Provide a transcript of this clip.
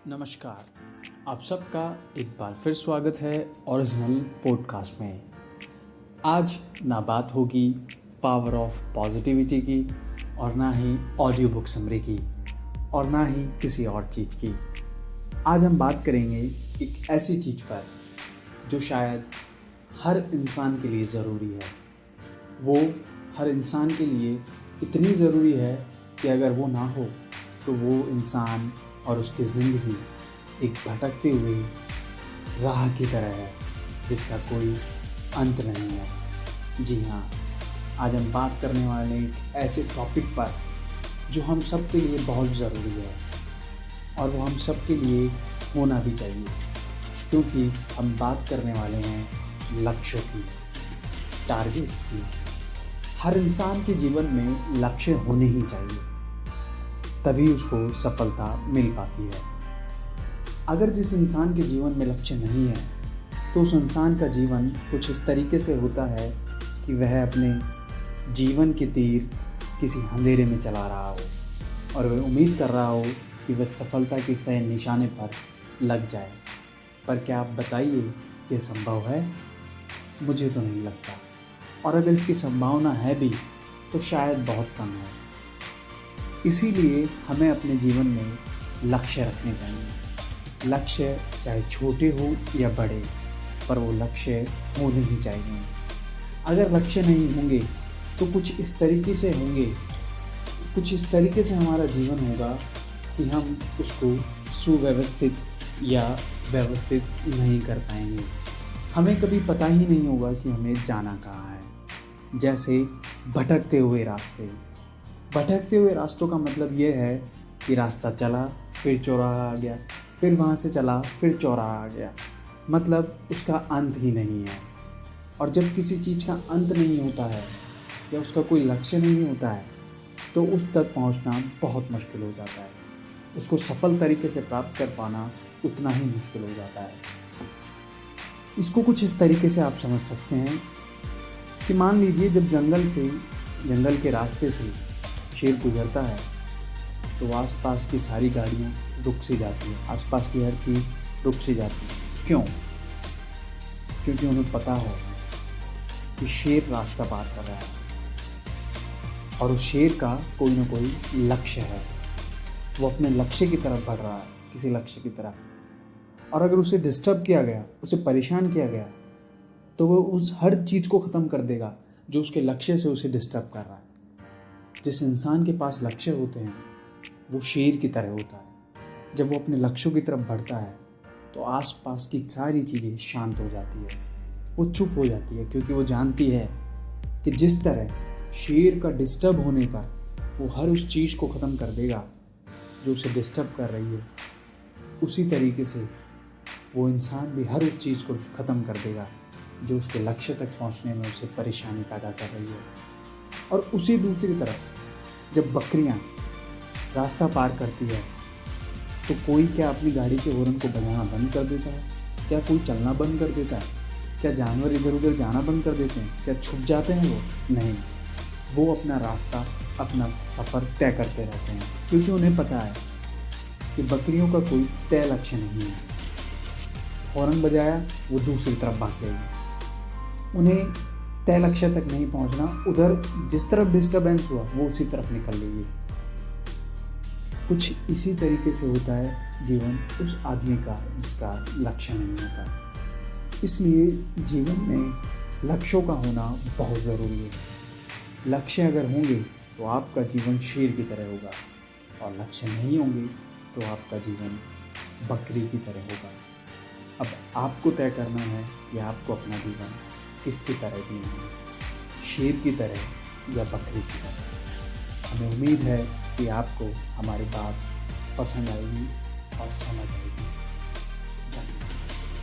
नमस्कार। आप सबका एक बार फिर स्वागत है ओरिजिनल पॉडकास्ट में। आज ना बात होगी पावर ऑफ पॉजिटिविटी की और ना ही ऑडियो बुक समरी की और ना ही किसी और चीज़ की। आज हम बात करेंगे एक ऐसी चीज़ पर जो शायद हर इंसान के लिए ज़रूरी है। वो हर इंसान के लिए इतनी ज़रूरी है कि अगर वो ना हो तो वो इंसान और उसकी ज़िंदगी एक भटकती हुई राह की तरह है जिसका कोई अंत नहीं है। जी हाँ, आज हम बात करने वाले एक ऐसे टॉपिक पर जो हम सब के लिए बहुत ज़रूरी है और वो हम सब के लिए होना भी चाहिए, क्योंकि हम बात करने वाले हैं लक्ष्यों की, टारगेट्स की। हर इंसान के जीवन में लक्ष्य होने ही चाहिए, तभी उसको सफलता मिल पाती है। अगर जिस इंसान के जीवन में लक्ष्य नहीं है तो उस इंसान का जीवन कुछ इस तरीके से होता है कि वह अपने जीवन की तीर किसी अंधेरे में चला रहा हो और वह उम्मीद कर रहा हो कि वह सफलता के सही निशाने पर लग जाए। पर क्या आप बताइए, ये संभव है? मुझे तो नहीं लगता, और अगर इसकी संभावना है भी तो शायद बहुत कम है। इसीलिए हमें अपने जीवन में लक्ष्य रखने चाहिए। लक्ष्य चाहे छोटे हो या बड़े, पर वो लक्ष्य होने ही चाहिए। अगर लक्ष्य नहीं होंगे तो कुछ इस तरीके से होंगे, कुछ इस तरीके से हमारा जीवन होगा कि हम उसको सुव्यवस्थित या व्यवस्थित नहीं कर पाएंगे। हमें कभी पता ही नहीं होगा कि हमें जाना कहाँ है। जैसे भटकते हुए रास्ते। भटकते हुए रास्तों का मतलब ये है कि रास्ता चला, फिर चौराहा आ गया, फिर वहाँ से चला, फिर चौराहा आ गया, मतलब उसका अंत ही नहीं है। और जब किसी चीज़ का अंत नहीं होता है या उसका कोई लक्ष्य नहीं होता है तो उस तक पहुँचना बहुत मुश्किल हो जाता है। उसको सफल तरीके से प्राप्त कर पाना उतना ही मुश्किल हो जाता है। इसको कुछ इस तरीके से आप समझ सकते हैं कि मान लीजिए जब जंगल के रास्ते से शेर गुजरता है तो आसपास की सारी गाड़ियाँ रुक सी जाती है, आसपास की हर चीज़ रुक सी जाती है। क्यों? क्योंकि उन्हें पता है कि शेर रास्ता पार कर रहा है और उस शेर का कोई ना कोई लक्ष्य है। वो अपने लक्ष्य की तरफ बढ़ रहा है, किसी लक्ष्य की तरफ। और अगर उसे डिस्टर्ब किया गया, उसे परेशान किया गया, तो वो उस हर चीज़ को ख़त्म कर देगा जो उसके लक्ष्य से उसे डिस्टर्ब कर रहा है। जिस इंसान के पास लक्ष्य होते हैं वो शेर की तरह होता है। जब वो अपने लक्ष्यों की तरफ बढ़ता है तो आसपास की सारी चीज़ें शांत हो जाती है, वो चुप हो जाती है, क्योंकि वो जानती है कि जिस तरह शेर का डिस्टर्ब होने पर वो हर उस चीज़ को ख़त्म कर देगा जो उसे डिस्टर्ब कर रही है, उसी तरीके से वो इंसान भी हर उस चीज़ को ख़त्म कर देगा जो उसके लक्ष्य तक पहुंचने में उसे परेशानी पैदा कर रही है। और उसी दूसरी तरफ जब बकरियां रास्ता पार करती है तो कोई क्या अपनी गाड़ी के हॉर्न को बजाना बंद कर देता है? क्या कोई चलना बंद कर देता है? क्या जानवर इधर उधर जाना बंद कर देते हैं? क्या छुप जाते हैं? वो नहीं, वो अपना रास्ता, अपना सफ़र तय करते रहते हैं, क्योंकि उन्हें पता है कि बकरियों का कोई तय लक्ष्य नहीं है। हॉर्न बजाया, वो दूसरी तरफ भाग जाएगी। उन्हें तय लक्ष्य तक नहीं पहुंचना, उधर जिस तरफ डिस्टर्बेंस हुआ वो उसी तरफ निकल लेगी। कुछ इसी तरीके से होता है जीवन उस आदमी का जिसका लक्ष्य नहीं होता। इसलिए जीवन में लक्ष्यों का होना बहुत ज़रूरी है। लक्ष्य अगर होंगे तो आपका जीवन शेर की तरह होगा, और लक्ष्य नहीं होंगे तो आपका जीवन बकरी की तरह होगा। अब आपको तय करना है कि आपको अपना जीवन किसकी तरह जीना है, शेर की तरह या बकरी की तरह। हमें उम्मीद है कि आपको हमारी बात पसंद आएगी और समझ आएगी।